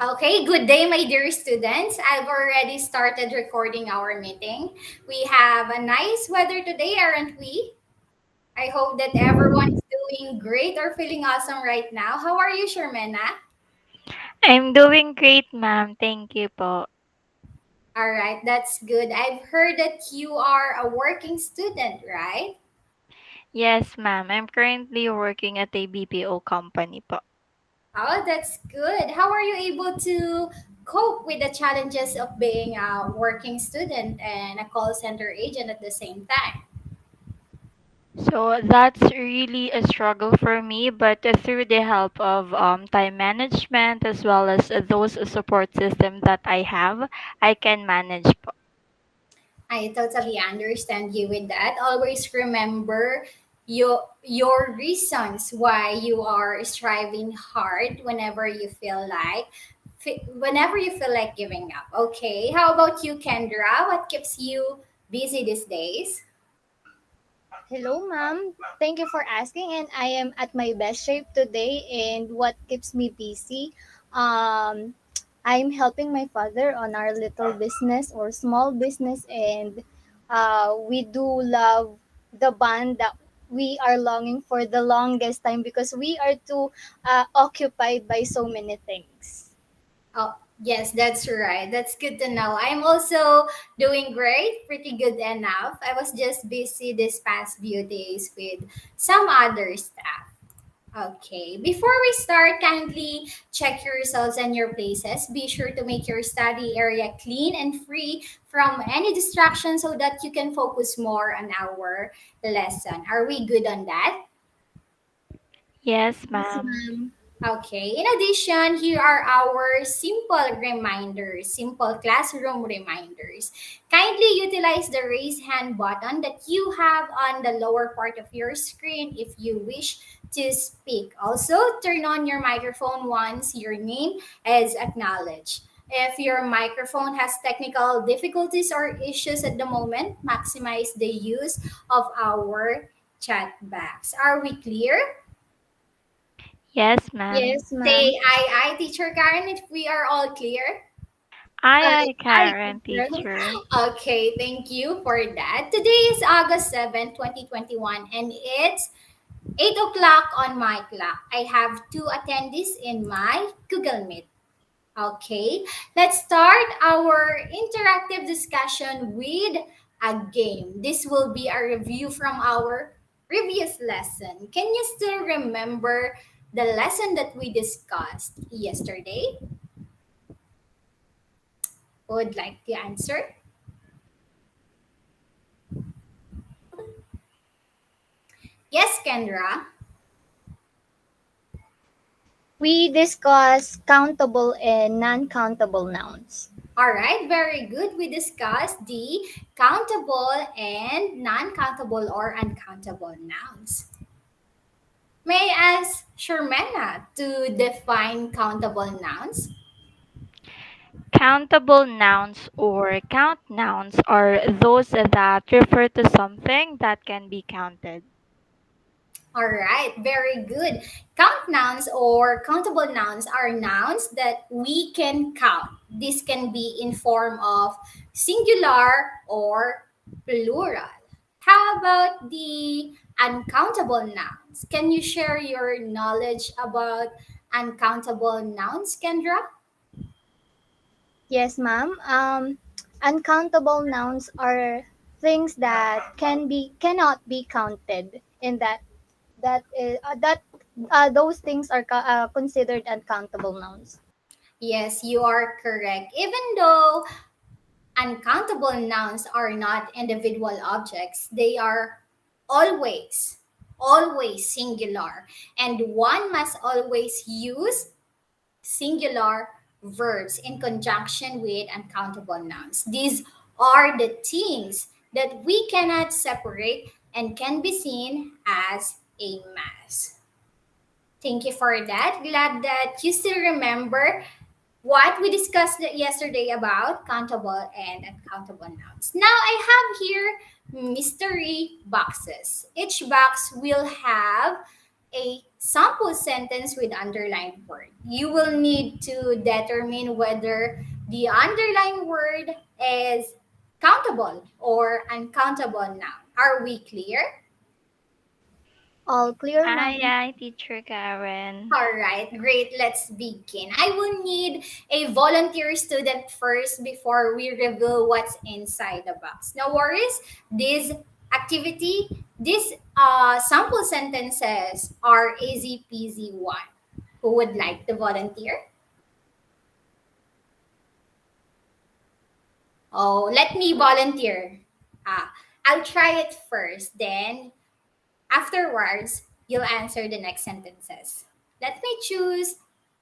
Okay, good day, my dear students. I've already started recording our meeting. We have a nice weather today, aren't we? I hope that everyone is doing great or feeling awesome right now. How are you, Shermena? I'm doing great, ma'am. Thank you po. All right, that's good. I've heard that you are a working student, right? Yes, ma'am. I'm currently working at a BPO company po. Oh, that's good. How are you able to cope with the challenges of being a working student and a call center agent at the same time? So that's really a struggle for me, but through the help of time management as well as those support system that I have, I can manage po. I totally understand you with that. Always remember your reasons why you are striving hard whenever you feel like giving up. Okay. How about you, Kendra? What keeps you busy these days? Hello, ma'am. Thank you for asking, and I am at my best shape today. And what keeps me busy? Um, I'm helping my father on our little business or small business, and we do love the bond that we are longing for the longest time because we are too occupied by so many things. Oh, yes, that's right. That's good to know. I'm also doing great, pretty good enough. I was just busy this past few days with some other stuff. Okay. Before we start, kindly check yourselves and your places. Be sure to make your study area clean and free from any distraction so that you can focus more on our lesson. Are we good on that? Yes, Yes, ma'am. ma'am. Okay. In addition, here are our simple reminders, simple classroom reminders. Kindly utilize the raise hand button that you have on the lower part of your screen if you wish to speak. Also, turn on your microphone once your name is acknowledged. If your microphone has technical difficulties or issues at the moment, maximize the use of our chat box. Are we clear? Yes, ma'am. Yes, ma'am. Say I, teacher Karen, if we are all clear. I, I Karen, teacher. teacher. Okay, thank you for that. Today is August 7th, 2021, and it's 8 o'clock on my clock. I have two attendees in my Google Meet. Okay, let's start our interactive discussion with a game. This will be a review from our previous lesson. Can you still remember the lesson that we discussed yesterday? Would like to answer? Yes, Kendra. We discuss countable and non-countable nouns. All right, very good. We discussed the countable and non countable or uncountable nouns. May I ask Shermana to define countable nouns? Countable nouns or count nouns are those that refer to something that can be counted. All right, very good. Count nouns or countable nouns are nouns that we can count. This can be in form of singular or plural. How about the uncountable nouns? Can you share your knowledge about uncountable nouns, Kendra? Yes, ma'am. Uncountable nouns are things that cannot be counted, and that those things are considered uncountable nouns. Yes, you are correct. Even though uncountable nouns are not individual objects, they are always, always singular. And one must always use singular verbs in conjunction with uncountable nouns. These are the things that we cannot separate and can be seen as a mass. Thank you for that. Glad that you still remember what we discussed yesterday about countable and uncountable nouns. Now I have here mystery boxes. Each box will have a sample sentence with underlined word. You will need to determine whether the underlined word is countable or uncountable noun. Are we clear? All clear, Aye, ma'am. aye, Teacher Karen. All right, great. Let's begin. I will need a volunteer student first before we reveal what's inside the box. No worries. This activity, these sample sentences are easy peasy one. Who would like to volunteer? Oh, let me volunteer. I'll try it first. Then afterwards, you'll answer the next sentences. Let me choose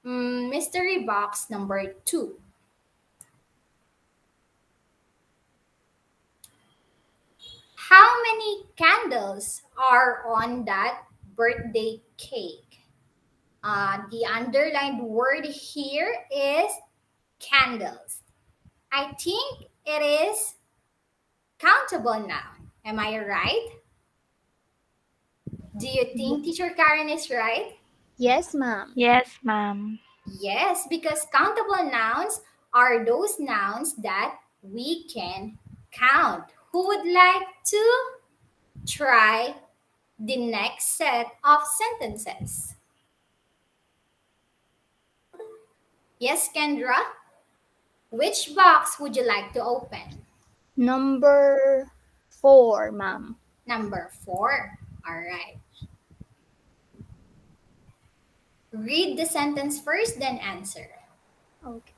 mystery box number 2. How many candles are on that birthday cake? The underlined word here is candles. I think it is countable noun. Am I right? Do you think Ye- Teacher Karen is right? Yes, ma'am. Yes, ma'am. Yes, because countable nouns are those nouns that we can count. Who would like to try the next set of sentences? Yes, Kendra? Which box would you like to open? Number 4, ma'am. Number 4. All right. Read the sentence first, then answer. Okay.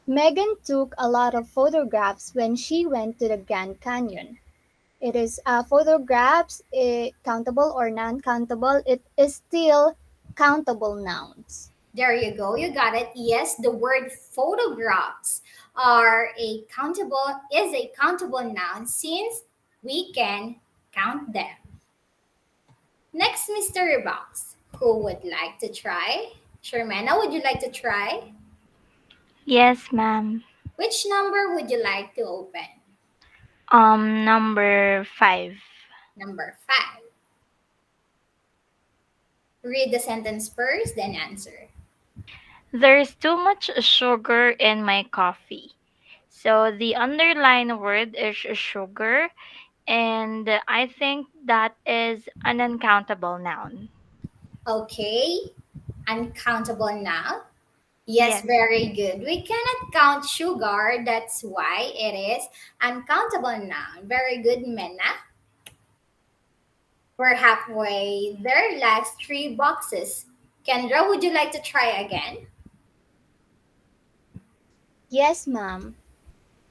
Megan took a lot of photographs when she went to the Grand Canyon. It is photographs, countable or non-countable. It is still countable nouns. There you go. You got it. Yes, the word photographs are is a countable noun since we can count them. Next mystery box. Who would like to try? Shermana, would you like to try? Yes, ma'am. Which number would you like to open? Number 5. Number 5. Read the sentence first, then answer. There's too much sugar in my coffee. So the underlying word is sugar, and I think that is an uncountable noun. Okay, uncountable now. Yes, Yes. very good. We cannot count sugar. That's why it is uncountable noun. Very good, Mena. We're halfway there. Last 3 boxes. Kendra, would you like to try again? Yes, ma'am.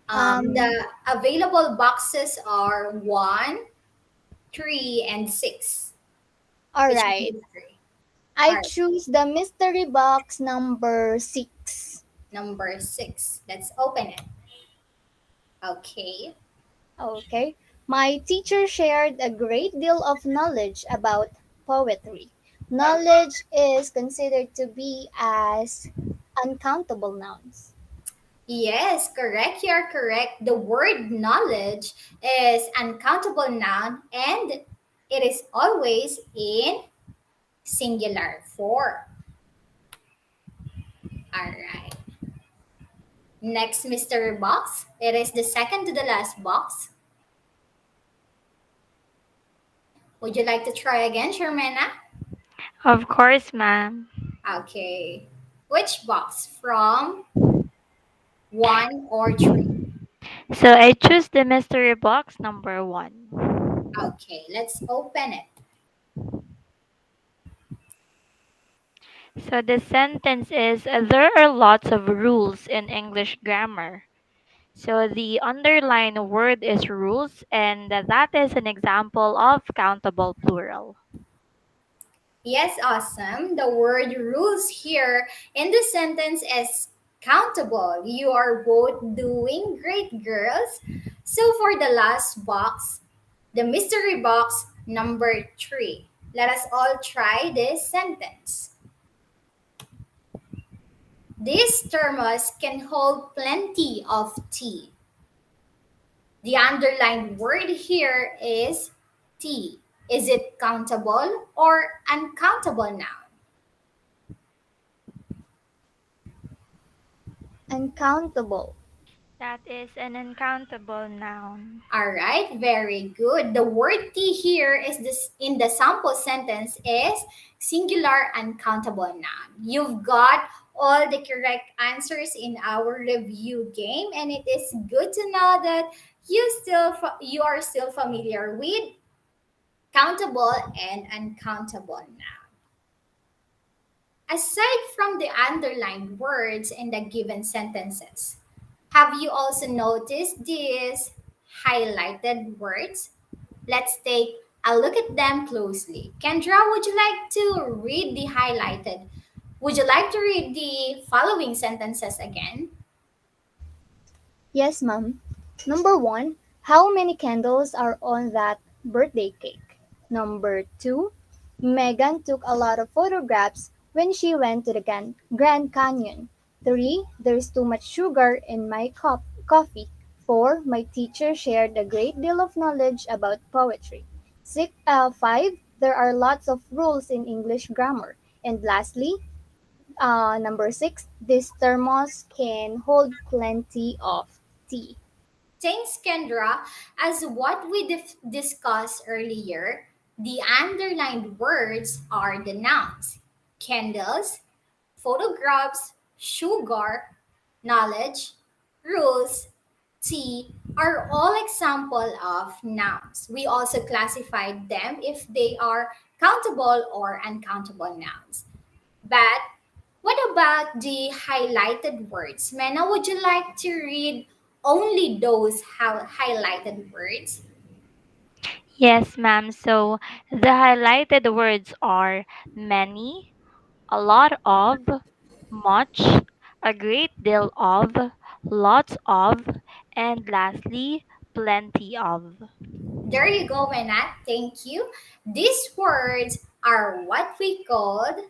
Um, The available boxes are 1, 3, and 6. all Which right. one is three? All I right, choose the mystery box number 6. number 6. Let's open it. Okay. Okay. My teacher shared a great deal of knowledge about poetry. Knowledge is considered to be as uncountable nouns. Yes, correct. You're correct. The word knowledge is uncountable noun and it is always in singular form. All right. Next mystery box. It is the second to the last box. Would you like to try again, Shermana? Of course, ma'am. Okay. Which box? From 1 or 3? So I choose the mystery box number 1. Okay, let's open it. So the sentence is there are lots of rules in English grammar. So the underlined word is rules, and that is an example of countable plural. Yes, awesome. The word rules here in the sentence is countable. You are both doing great, girls. So for the last box, the mystery box number 3. Let us all try this sentence. This thermos can hold plenty of tea. The underlined word here is tea. Is it countable or uncountable noun? Uncountable. That is an uncountable noun. All right, very good. The word T here is this in the sample sentence is singular uncountable noun. You've got all the correct answers in our review game, and it is good to know that you are still familiar with countable and uncountable noun. Aside from the underlined words in the given sentences, have you also noticed these highlighted words? Let's take a look at them closely. Kendra, would you like to read the highlighted? Would you like to read the following sentences again? Yes, ma'am. Number one, how many candles are on that birthday cake? Number two, Megan took a lot of photographs when she went to the Grand Canyon. Three, there's too much sugar in my coffee. Four, my teacher shared a great deal of knowledge about poetry. Five, there are lots of rules in English grammar. And lastly, number six, this thermos can hold plenty of tea. Thanks, Kendra. As what we discussed earlier, the underlined words are the nouns. Candles, photographs, sugar, knowledge, rules, tea are all example of nouns. We also classified them if they are countable or uncountable nouns. But what about the highlighted words? Mena, would you like to read only those highlighted words? Yes, ma'am. So the highlighted words are many, a lot of, much, a great deal of, lots of, and lastly, plenty of. There you go, Mena. Thank you. These words are what we called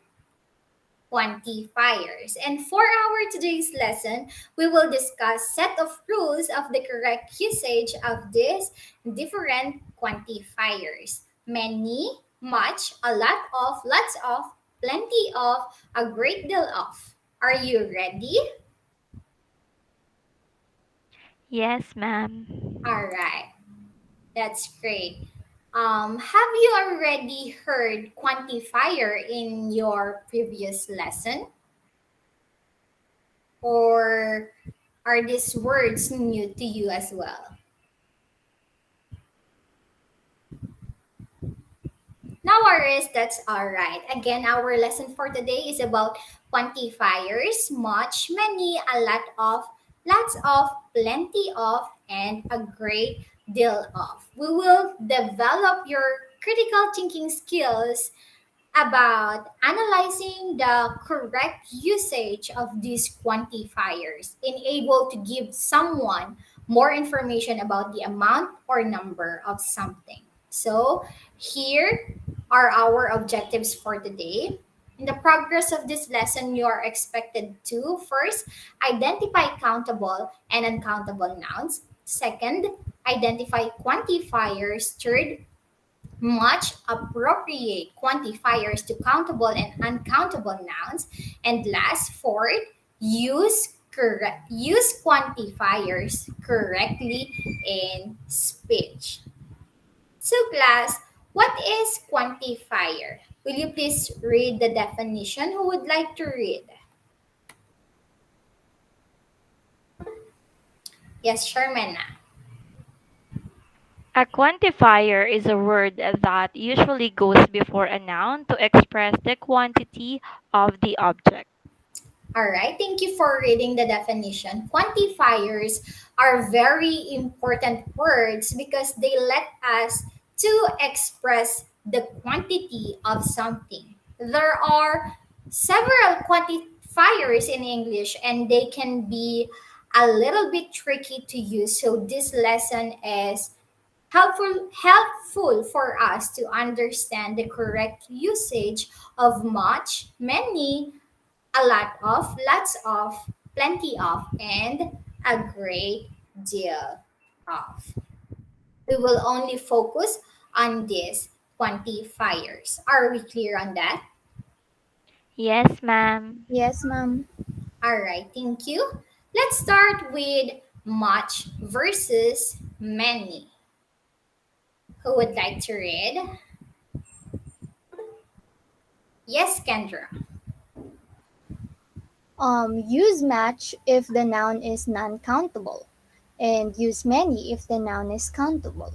quantifiers. And for our today's lesson, we will discuss set of rules of the correct usage of these different quantifiers. Many, much, a lot of, lots of, plenty of, a great deal of. Are you ready? Yes, ma'am. All right, that's great. Have you already heard quantifier in your previous lesson? Or are these words new to you as well? No worries, that's all right. Again, our lesson for today is about quantifiers much, many, a lot of, lots of, plenty of, and a great deal of. We will develop your critical thinking skills about analyzing the correct usage of these quantifiers and able to give someone more information about the amount or number of something. So, here are our objectives for today. In the progress of this lesson, you are expected to first identify countable and uncountable nouns. Second, identify quantifiers. Third, much appropriate quantifiers to countable and uncountable nouns. And last, fourth, use quantifiers correctly in speech. So class, what is quantifier? Will you please read the definition? Who would like to read? Yes, Shermana. A quantifier is a word that usually goes before a noun to express the quantity of the object. All right, thank you for reading the definition. Quantifiers are very important words because they let us to express the quantity of something. There are several quantifiers in English and they can be a little bit tricky to use. So this lesson is helpful for us to understand the correct usage of much, many, a lot of, lots of, plenty of, and a great deal of. We will only focus on this quantifiers. Are we clear on that? Yes, ma'am. Yes, ma'am. All right, thank you. Let's start with much versus many. Who would like to read? Yes, Kendra. Use match if the noun is non-countable, and use many if the noun is countable.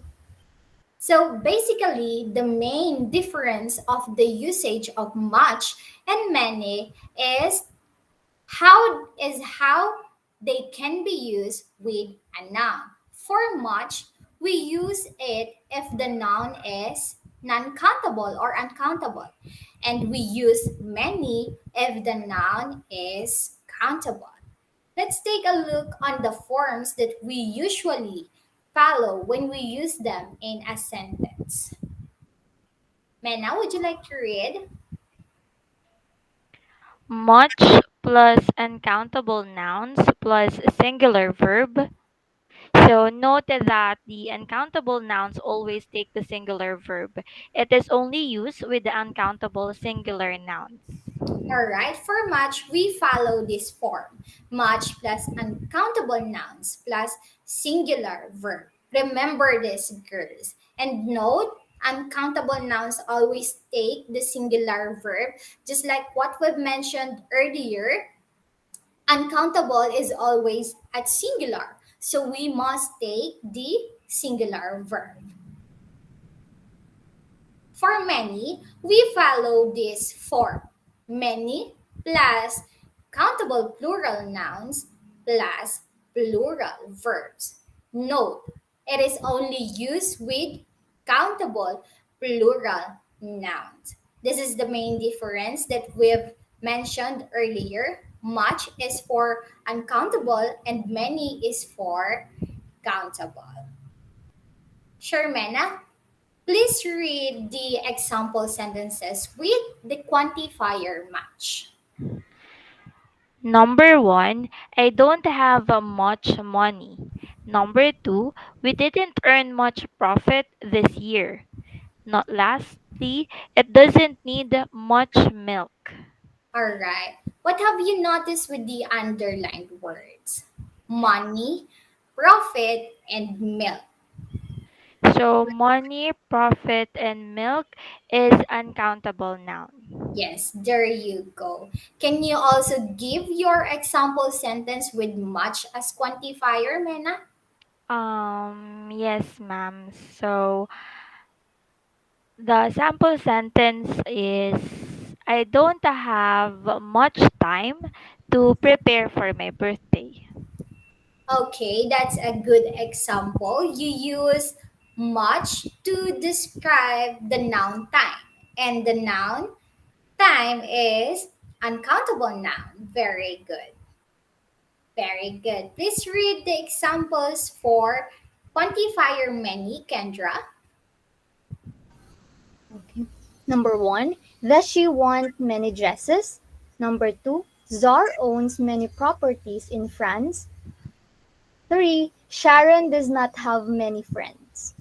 So basically, the main difference of the usage of much and many is how they can be used with a noun. For much, we use it if the noun is non-countable or uncountable, and we use many if the noun is countable. Let's take a look on the forms that we usually follow when we use them in a sentence. Mena, would you like to read? Much plus uncountable nouns plus singular verb. So note that the uncountable nouns always take the singular verb. It is only used with the uncountable singular nouns. All right, for much, we follow this form. Much plus uncountable nouns plus singular verb. Remember this, girls. And note, uncountable nouns always take the singular verb, just like what we've mentioned earlier. Uncountable is always at singular. So we must take the singular verb. For many, we follow this form. Many plus countable plural nouns plus plural verbs. Note, it is only used with countable plural nouns. This is the main difference that we've mentioned earlier. Much is for uncountable and many is for countable. Sure, Mena? Please read the example sentences with the quantifier match. Number one, I don't have much money. Number two, we didn't earn much profit this year. Not lastly, it doesn't need much milk. All right. What have you noticed with the underlined words? Money, profit, and milk. So money, profit, and milk is uncountable noun. Yes, there you go. Can you also give your example sentence with much as quantifier, Mena? Yes, ma'am. So the sample sentence is I don't have much time to prepare for my birthday. Okay, that's a good example. You use much to describe the noun time, and the noun time is uncountable noun. Very good. Very good. Please read the examples for quantifier many, Kendra. Okay. Number one, does she want many dresses? Number two, Czar owns many properties in France. Three, Sharon does not have many friends.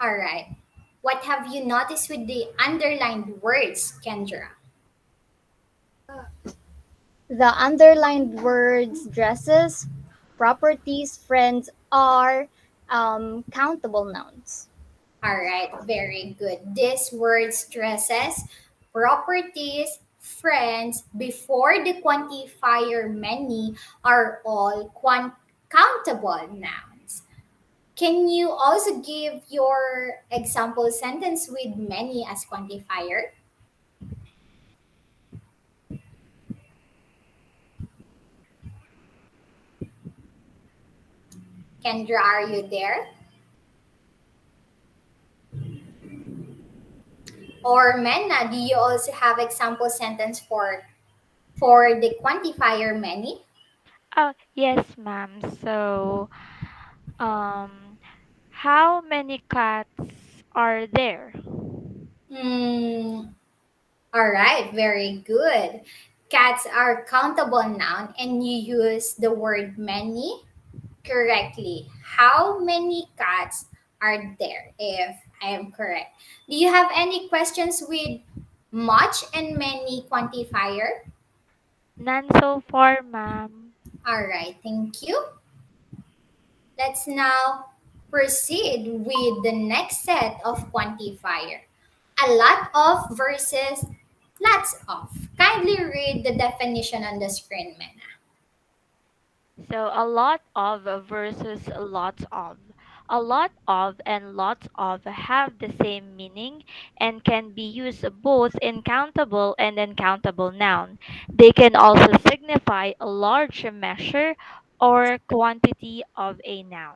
All right. What have you noticed with the underlined words, Kendra? The underlined words dresses, properties, friends are countable nouns. All right, very good. This word stresses properties, friends, before the quantifier many are all countable nouns. Can you also give your example sentence with many as quantifier? Kendra, are you there? Or Mena, do you also have example sentence for the quantifier many? Oh, yes, ma'am. So, um, how many cats are there? Hmm. All right, very good. Cats are countable noun and you use the word many correctly. How many cats are there? If I am correct. Do you have any questions with much and many quantifier? None so far, ma'am. All right, thank you. Let's now proceed with the next set of quantifier. A lot of versus lots of. Kindly read the definition on the screen, Mena. So a lot of versus lots of. A lot of and lots of have the same meaning and can be used both in countable and uncountable noun. They can also signify a large measure or quantity of a noun.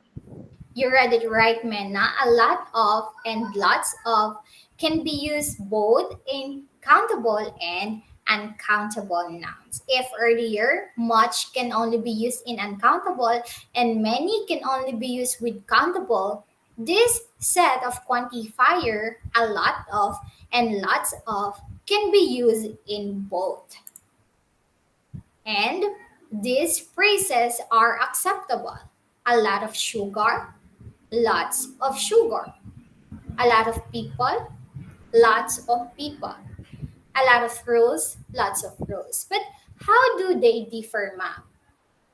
You read it right, Mena. A lot of and lots of can be used both in countable and uncountable nouns. If earlier, much can only be used in uncountable and many can only be used with countable, this set of quantifier, a lot of and lots of, can be used in both. And these phrases are acceptable. A lot of sugar, lots of sugar. A lot of people, lots of people. A lot of rules, lots of rules. But how do they differ, ma'am?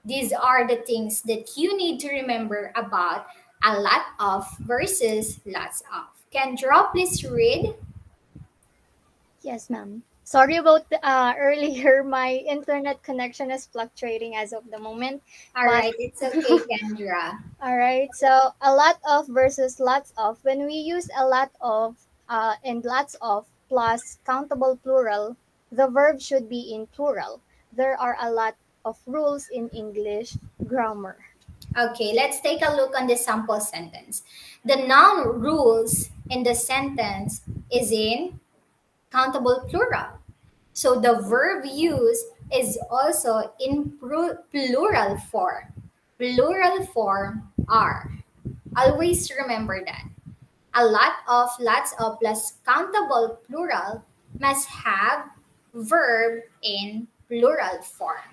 These are the things that you need to remember about a lot of versus lots of. Kendra, please read. Yes, ma'am. Sorry about earlier. My internet connection is fluctuating as of the moment. All But right, it's okay, Kendra. all right, so a lot of versus lots of. When we use a lot of and lots of plus countable plural, the verb should be in plural. There are a lot of rules in English grammar. Okay, let's take a look on the sample sentence. The noun rules in the sentence is in countable plural. So the verb used is also in plural form. Plural form are. Always remember that. A lot of, lots of plus countable plural must have verb in plural form.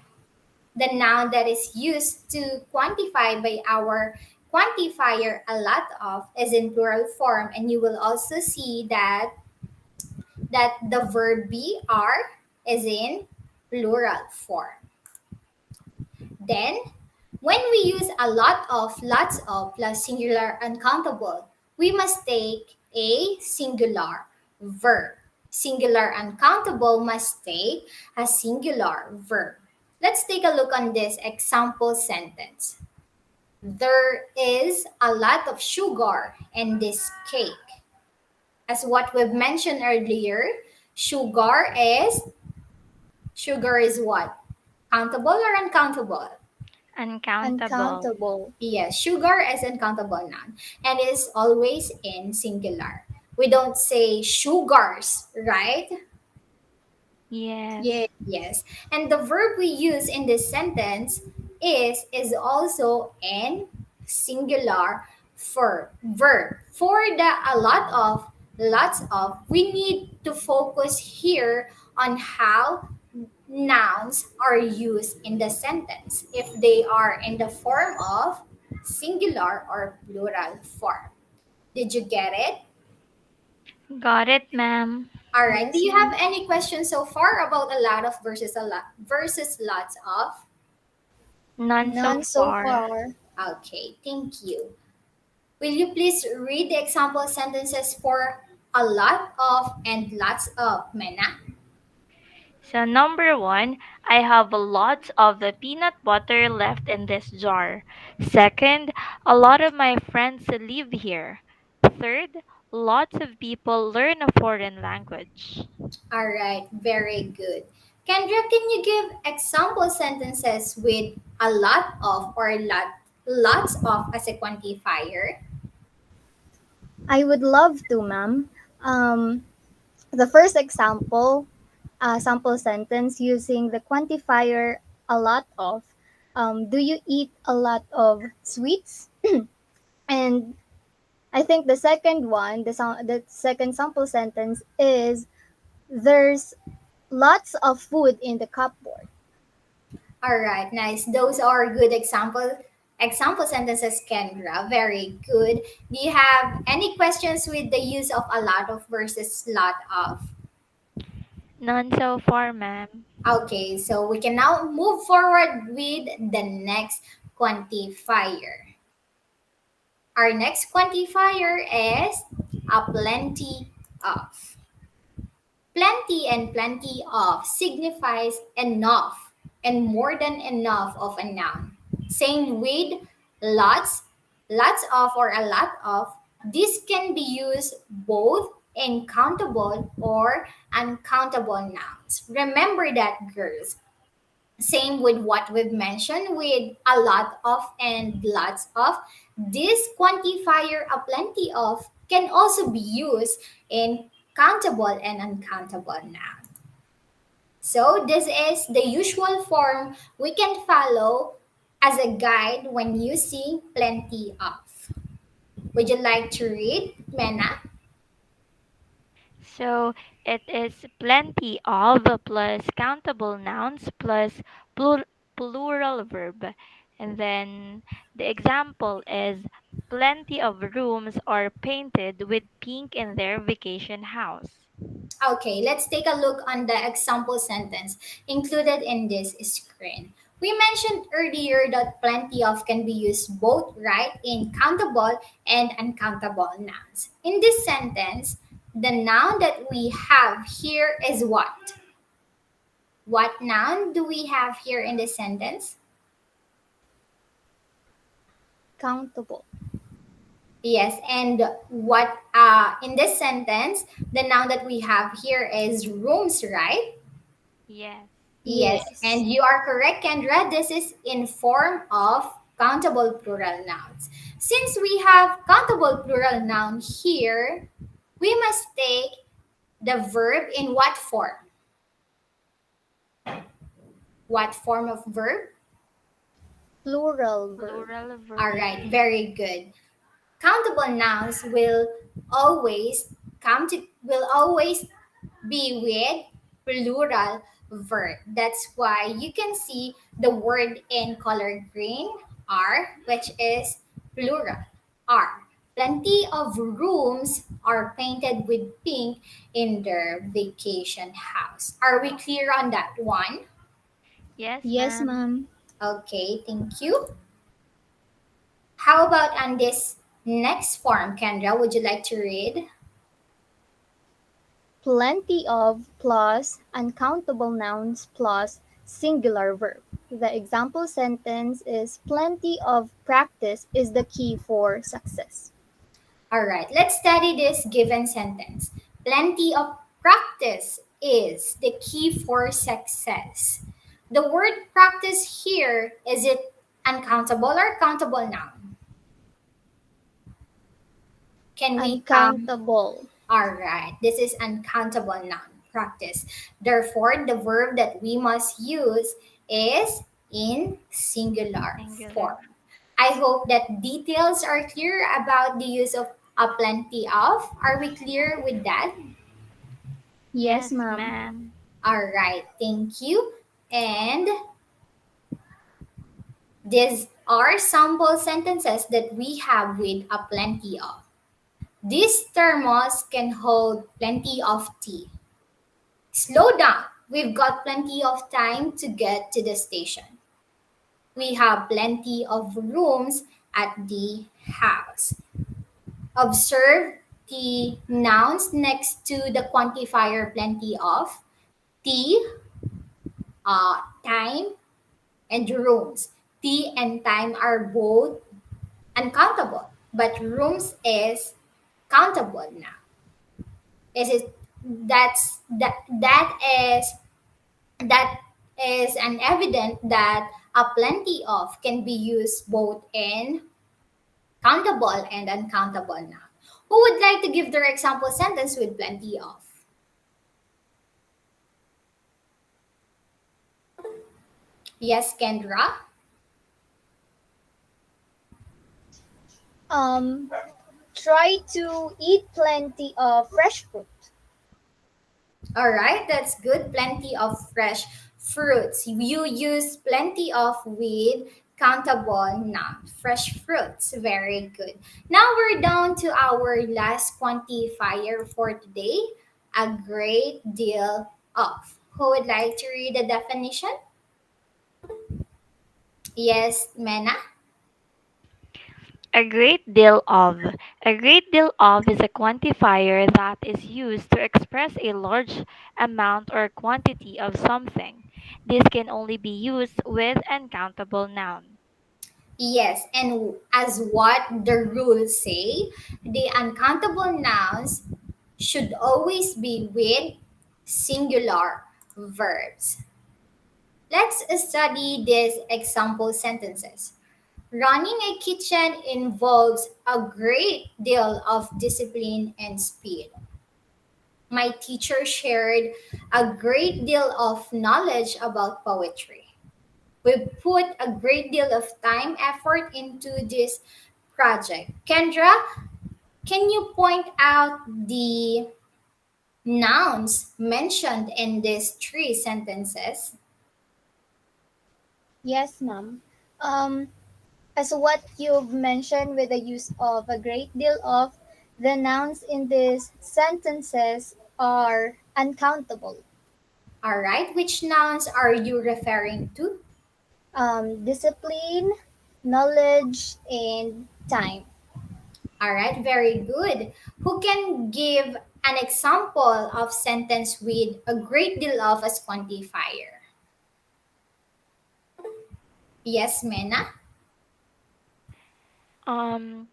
The noun that is used to quantify by our quantifier a lot of is in plural form, and you will also see that the verb be are is in plural form. Then, when we use a lot of, lots of plus singular uncountable, we must take a singular verb. Singular uncountable must take a singular verb. Let's take a look on this example sentence. There is a lot of sugar in this cake. As what we've mentioned earlier, sugar is sugar is what? Countable or uncountable? Uncountable. Uncountable. Yes, sugar is uncountable noun and is always in singular. We don't say sugars, right? Yes. Yeah. Yes. And the verb we use in this sentence is also in singular verb. For the a lot of, lots of, we need to focus here on how nouns are used in the sentence if they are in the form of singular or plural form. Did you get it? Got it, ma'am. All right. Do Yes, you have ma'am. any questions so far about a lot of versus a lot versus lots of? None so None so far. far. Okay, thank you. Will you please read the example sentences for a lot of and lots of, Mena? So number one, I have lots of the peanut butter left in this jar. Second, a lot of my friends live here. Third, lots of people learn a foreign language. All right, very good. Kendra, can you give example sentences with a lot of or lots of as a quantifier? I would love to, ma'am. Um, the first example, sample sentence using the quantifier a lot of. Do you eat a lot of sweets? And I think the second one, the second sample sentence is there's lots of food in the cupboard. All right, nice. Those are good examples. Example sentences, Kendra. Very good. Do you have any questions with the use of a lot of versus lot of? None so far, ma'am. Okay, so we can now move forward with the next quantifier. Our next quantifier is a plenty of. Plenty and plenty of signifies enough and more than enough of a noun. Same with lots, lots of or a lot of. This can be used both in countable or uncountable nouns. Remember that, girls. Same with what we've mentioned with a lot of and lots of. This quantifier, a plenty of, can also be used in countable and uncountable noun. So this is the usual form we can follow as a guide when using plenty of. Would you like to read, Mena? So it is plenty of plus countable nouns plus plural verb. And then the example is plenty of rooms are painted with pink in their vacation house. Okay, let's take a look on the example sentence included in this screen. We mentioned earlier that plenty of can be used both right in countable and uncountable nouns. In this sentence, the noun that we have here is what? What noun do we have here in this sentence? Countable. Yes, and what in this sentence, the noun that we have here is rooms, right? Yes. Yes, Yes. and you are correct, Kendra. This is in form of countable plural nouns. Since we have countable plural noun here, we must take the verb in what form? What form of verb? Plural verb. Plural All verb. right, very good. Countable nouns always will always be with plural verb. That's why you can see the word in color green, are, which is plural. Are. Plenty of rooms are painted with pink in their vacation house. Are we clear on that one? Yes, Yes, ma'am. ma'am. Okay, thank you. How about on this next form, Kendra? Would you like to read? Plenty of plus uncountable nouns plus singular verb. The example sentence is plenty of practice is the key for success. All right, let's study this given sentence. Plenty of practice is the key for success. The word practice here, is it uncountable or countable noun? Can we Uncountable. All right, this is uncountable noun, practice. Therefore, the verb that we must use is in singular Singular. form. I hope that details are clear about the use of a plenty of. Are we clear with that? Yes, Yes, ma'am. ma'am. All right, thank you. And these are sample sentences that we have with a plenty of. This thermos can hold plenty of tea. Slow down. We've got plenty of time to get to the station. We have plenty of rooms at the house. Observe the nouns next to the quantifier plenty of. Tea, time, and rooms. Tea and time are both uncountable, but rooms is countable now. Is it that's that is an evident that a plenty of can be used both in countable and uncountable now. Who would like to give their example sentence with plenty of? Yes, Kendra. Um, Try to eat plenty of fresh fruit. All right, that's good. Plenty of fresh fruits. You use plenty of with Countable noun. Fresh fruits. Very good. Now we're down to our last quantifier for today. A great deal of. Who would like to read the definition? Yes, Mena? A great deal of. A great deal of is a quantifier that is used to express a large amount or quantity of something. This can only be used with uncountable noun. Yes, and as what the rules say, the uncountable nouns should always be with singular verbs. Let's study these example sentences. Running a kitchen involves a great deal of discipline and speed. My teacher shared a great deal of knowledge about poetry. We put a great deal of time, effort into this project. Kendra, can you point out the nouns mentioned in these three sentences? Yes, ma'am. Um, as what you've mentioned with the use of a great deal of, the nouns in these sentences are uncountable. All right, which nouns are you referring to? Discipline, knowledge, and time. All right, very good. Who can give an example of sentence with a great deal of as quantifier? Yes, Mena? Um,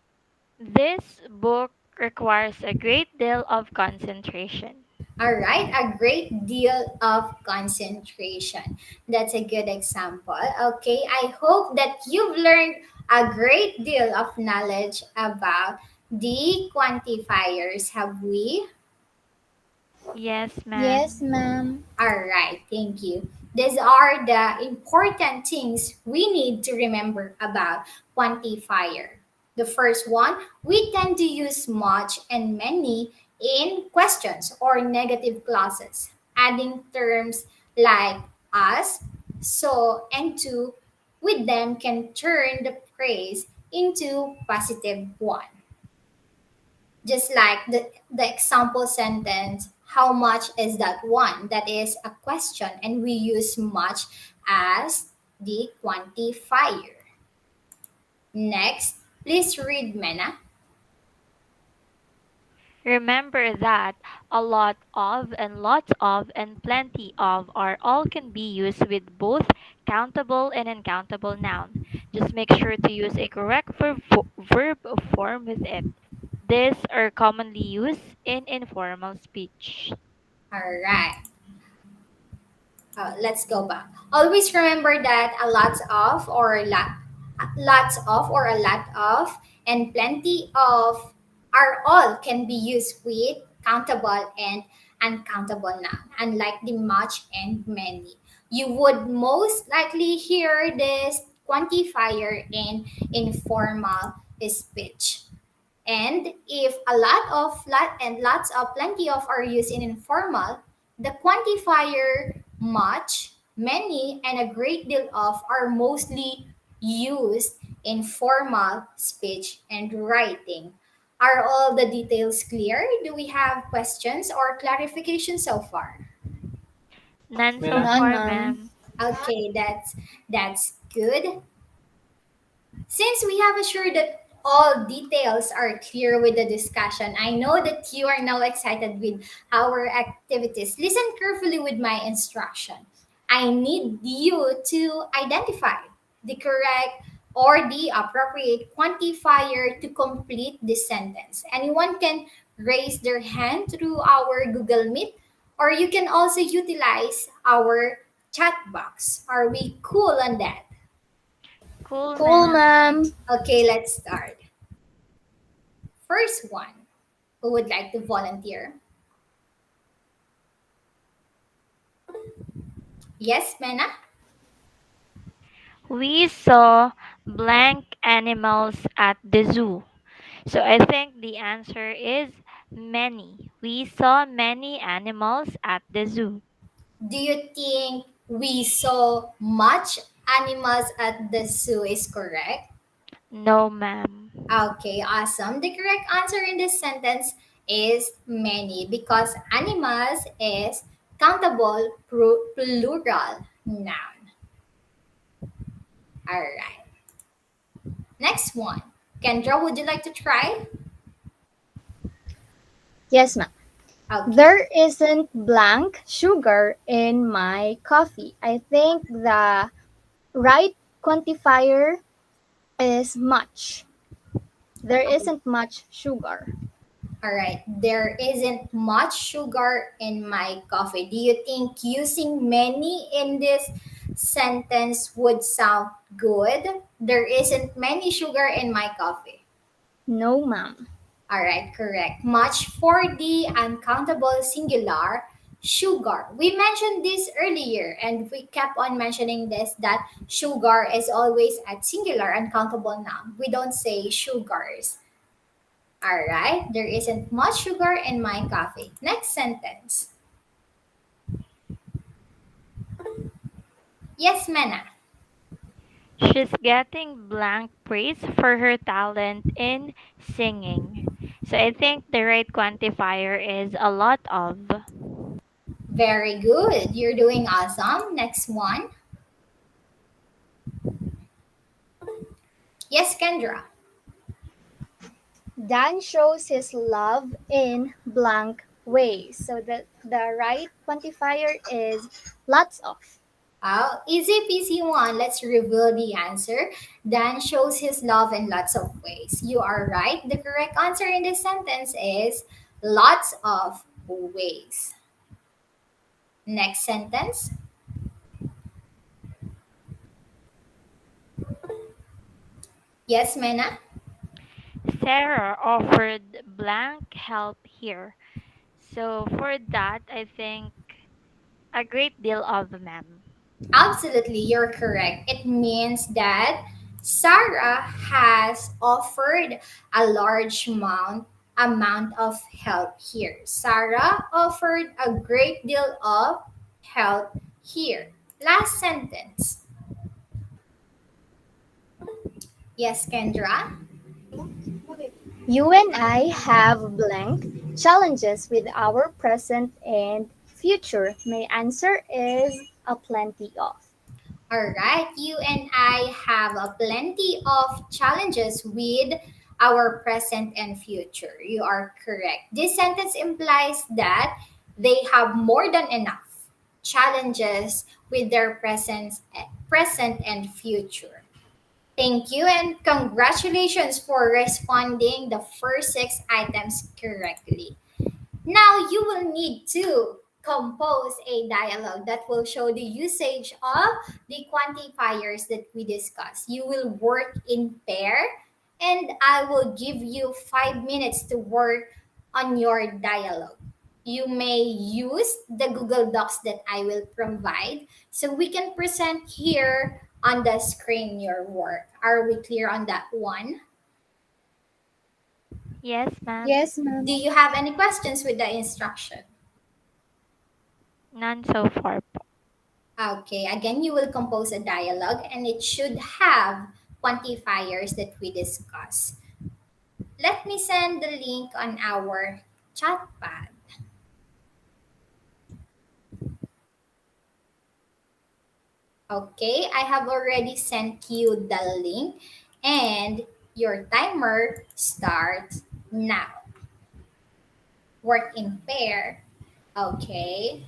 this book requires a great deal of concentration. All right, a great deal of concentration. That's a good example. Okay, I hope that you've learned a great deal of knowledge about the quantifiers. Have we? Yes, Yes, ma'am. ma'am. All right, thank you. These are the important things we need to remember about quantifier. The first one, we tend to use much and many in questions or negative clauses, adding terms like as, so, and to with them can turn the praise into positive one. Just like the example sentence, how much is that one? That is a question, and we use much as the quantifier. Next, please read Mena. Remember that a lot of and lots of and plenty of are all can be used with both countable and uncountable noun. Just make sure to use a correct verb form with it. These are commonly used in informal speech. All right. Let's go back. Always remember that lots of or a lot of and plenty of are all can be used with countable and uncountable noun, unlike the much and many. You would most likely hear this quantifier in informal speech. And if a lot and lots of plenty of are used in informal, the quantifier much, many, and a great deal of are mostly used in formal speech and writing. Are all the details clear? Do we have questions or clarification so far? None so Mena. None, far, ma'am. ma'am. Okay, that's good. Since we have assured that all details are clear with the discussion, I know that you are now excited with our activities. Listen carefully with my instruction. I need you to identify the correct or the appropriate quantifier to complete this sentence. Anyone can raise their hand through our Google Meet, or you can also utilize our chat box. Are we cool on that? Cool, Cool, ma'am. ma'am. Okay, let's start. First one, who would like to volunteer? Yes, Mena? We saw blank animals at the zoo. So I think the answer is many. We saw many animals at the zoo. Do you think we saw much Animals at the zoo is correct. No, ma'am. Okay, awesome. The correct answer in this sentence is many because animals is countable plural noun. All right. Next one. Kendra, would you like to try? Yes, ma'am. Okay. There isn't blank sugar in my coffee. I think the right quantifier is much. There isn't much sugar. All right. There isn't much sugar in my coffee. Do you think using many in this sentence would sound good? There isn't many sugar in my coffee. No, ma'am. All right, correct. Much for the uncountable singular sugar. We mentioned this earlier and we kept on mentioning this that sugar is always at singular uncountable noun. We don't say sugars. All right, there isn't much sugar in my coffee. Next sentence. Yes, Mena. She's getting blank praise for her talent in singing. So I think the right quantifier is a lot of. Very good. You're doing awesome. Next one. Yes, Kendra. Dan shows his love in blank ways. So the right quantifier is lots of. Oh, easy peasy one. Let's reveal the answer. Dan shows his love in lots of ways. You are right. The correct answer in this sentence is lots of ways. Next sentence. Yes, Mena? Sarah offered blank help here. So for that, I think a great deal of, ma'am. Absolutely, you're correct. It means that Sarah has offered a large amount of help here. Sarah offered a great deal of help here. Last sentence. Yes, Kendra. You and I have blank challenges with our present and future. My answer is a plenty of. All right, you and I have a plenty of challenges with our present and future. You are correct. This sentence implies that they have more than enough challenges with their present and future. Thank you and congratulations for responding the first six items correctly. Now you will need to compose a dialogue that will show the usage of the quantifiers that we discussed. You will work in pair and I will give you 5 minutes to work on your dialogue. You may use the Google Docs that I will provide so we can present here on the screen your work. Are we clear on that one? Yes, ma'am. Yes, ma'am. Do you have any questions with the instruction? None so far po. Okay, again, you will compose a dialogue and it should have quantifiers that we discuss. Let me send the link on our chat pad. Okay, I have already sent you the link and your timer starts now. Work in pair. Okay,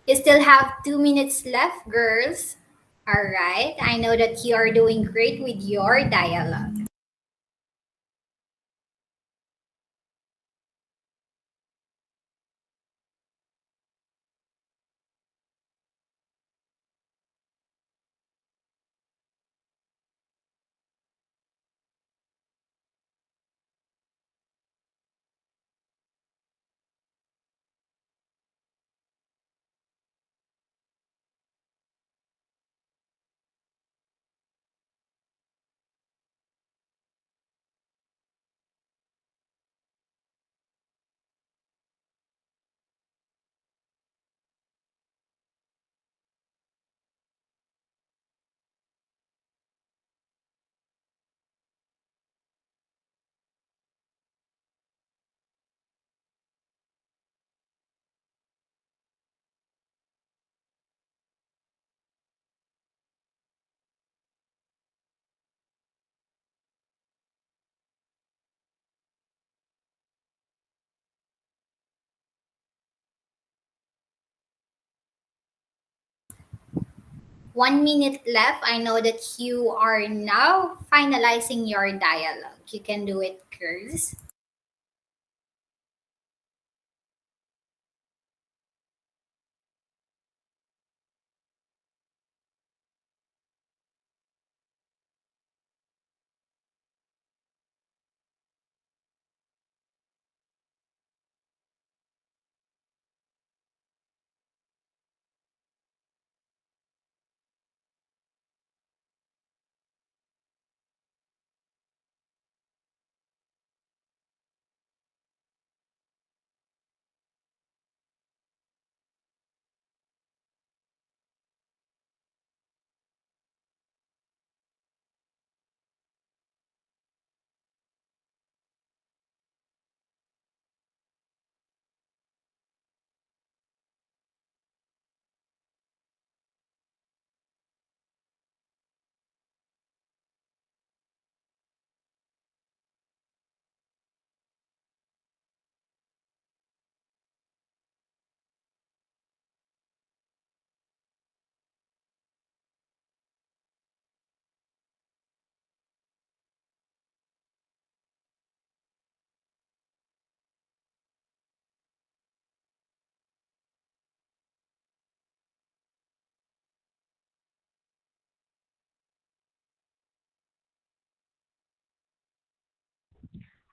You still have 2 minutes left, girls. All right. I know that you are doing great with your dialogue. 1 minute left. I know that you are now finalizing your dialogue. You can do it, girls.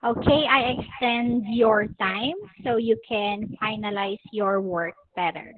Okay, I extend your time so you can finalize your work better.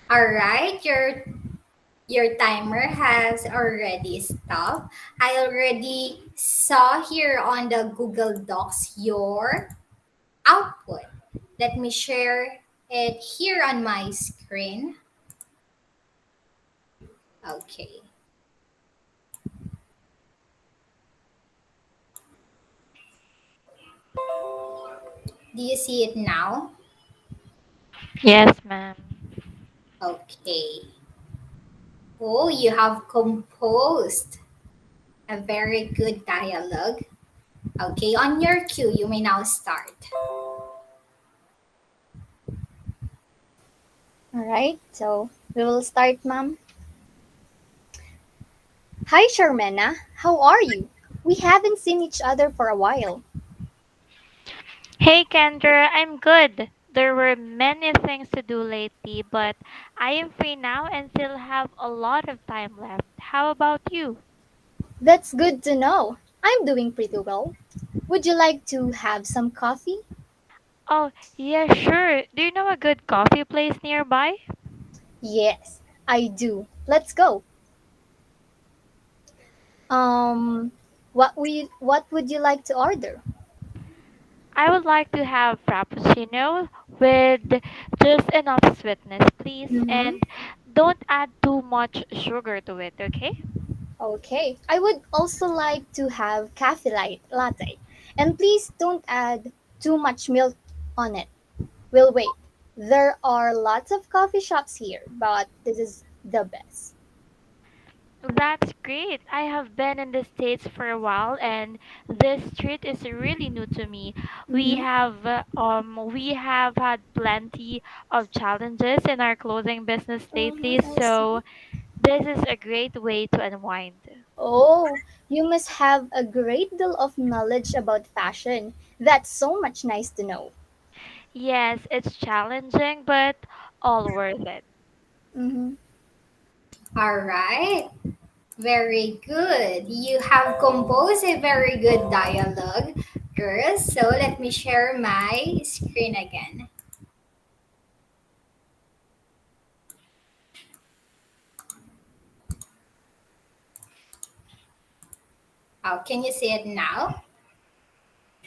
All right, your timer has already stopped. I already saw here on the Google Docs your output. Let me share it here on my screen. Okay. Do you see it now? Yes, ma'am. Okay. Oh, you have composed a very good dialogue. Okay, on your cue, you may now start. All right, so we will start, ma'am. Hi, Sharmena. How are you? We haven't seen each other for a while. Hey, Kendra, I'm good. There were many things to do lately, but I am free now and still have a lot of time left. How about you? That's good to know. I'm doing pretty well. Would you like to have some coffee? Oh, yeah, sure. Do you know a good coffee place nearby? Yes, I do. Let's go. Um, what would you like to order? I would like to have frappuccino with just enough sweetness, please, Mm-hmm. and don't add too much sugar to it, okay? Okay. I would also like to have cafe latte. And please don't add too much milk on it. We'll wait. There are lots of coffee shops here, but this is the best. That's great. I have been in the States for a while and this street is really new to me. Mm-hmm. We have had plenty of challenges in our clothing business lately, I see. so this is a great way to unwind. Oh, you must have a great deal of knowledge about fashion. That's so much nice to know. Yes, it's challenging but all worth it. Mm-hmm. All right. Very good. You have composed a very good dialogue, girls. So let me share my screen again. Oh, can you see it now?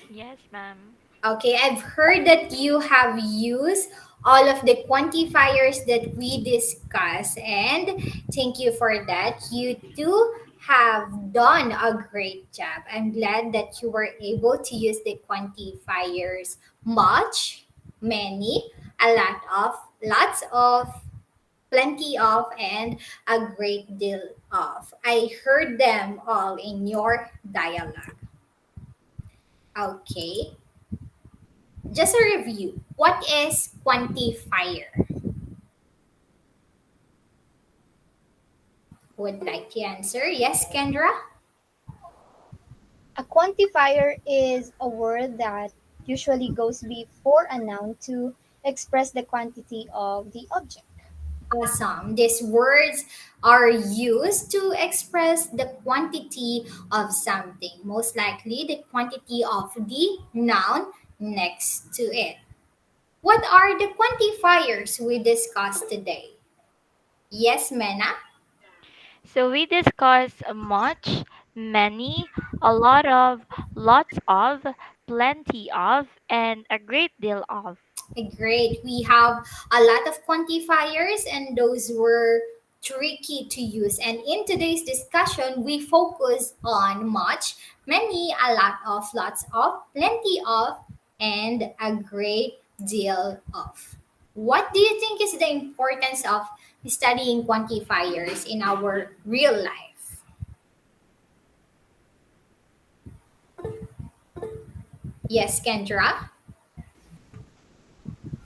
Yes, ma'am. Okay, I've heard that you have used all of the quantifiers that we discussed, and thank you for that. You too have done a great job. I'm glad that you were able to use the quantifiers much, many, a lot of, lots of, plenty of, and a great deal of. I heard them all in your dialogue. Okay. Just a review. What is quantifier? Would like to answer? Yes, Kendra? A quantifier is a word that usually goes before a noun to express the quantity of the object. Awesome. These words are used to express the quantity of something, most likely the quantity of the noun next to it. What are the quantifiers we discussed today? Yes, Mena? So we discussed much, many, a lot of, lots of, plenty of, and a great deal of. Great. We have a lot of quantifiers, and those were tricky to use. And in today's discussion, we focus on much, many, a lot of, lots of, plenty of, and a great deal of. What do you think is the importance of studying quantifiers in our real life? Yes, Kendra?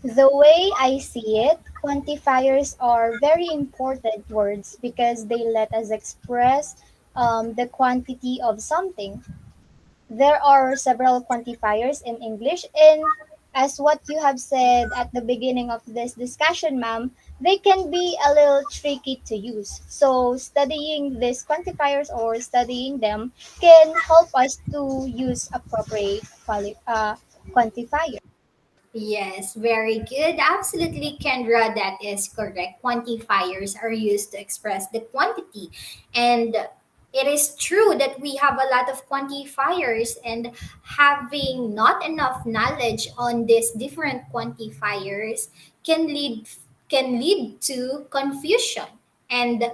The way I see it, quantifiers are very important words because they let us express the quantity of something. There are several quantifiers in English, and as what you have said at the beginning of this discussion, ma'am, they can be a little tricky to use. So, studying these quantifiers or studying them can help us to use appropriate quantifiers. Yes, very good. Absolutely, Kendra, that is correct. Quantifiers are used to express the quantity. And it is true that we have a lot of quantifiers, and having not enough knowledge on these different quantifiers can lead to confusion. And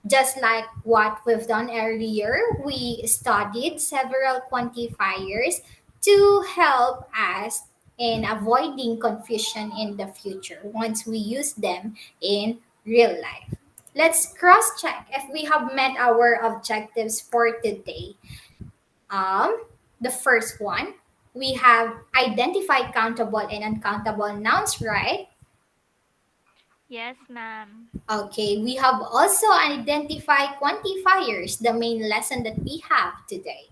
just like what we've done earlier, we studied several quantifiers to help us in avoiding confusion in the future once we use them in real life. Let's cross check if we have met our objectives for today. Um, the first one, we have identify countable and uncountable nouns, right? Yes, ma'am. Okay, we have also identified quantifiers, the main lesson that we have today.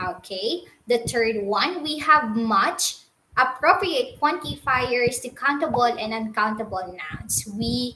Okay, the third one, we have much appropriate quantifiers to countable and uncountable nouns. We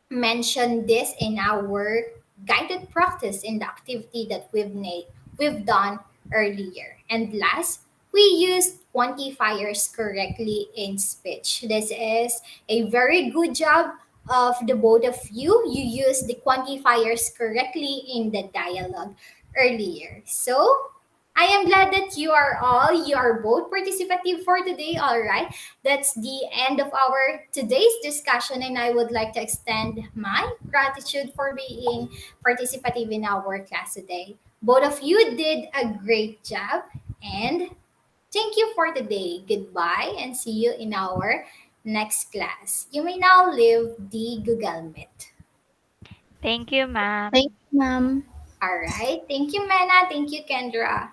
mentioned this in our guided practice in the activity that we've done earlier. And last, we used quantifiers correctly in speech. This is a very good job of the both of you. You used the quantifiers correctly in the dialogue earlier. So I am glad that you are both participative for today. All right. That's the end of our today's discussion, and I would like to extend my gratitude for being participative in our class today. Both of you did a great job, and thank you for today. Goodbye, and see you in our next class. You may now leave the Google Meet. Thank you, Thank ma'am. you, ma'am. All right. Thank you, Mena. Thank you, Kendra.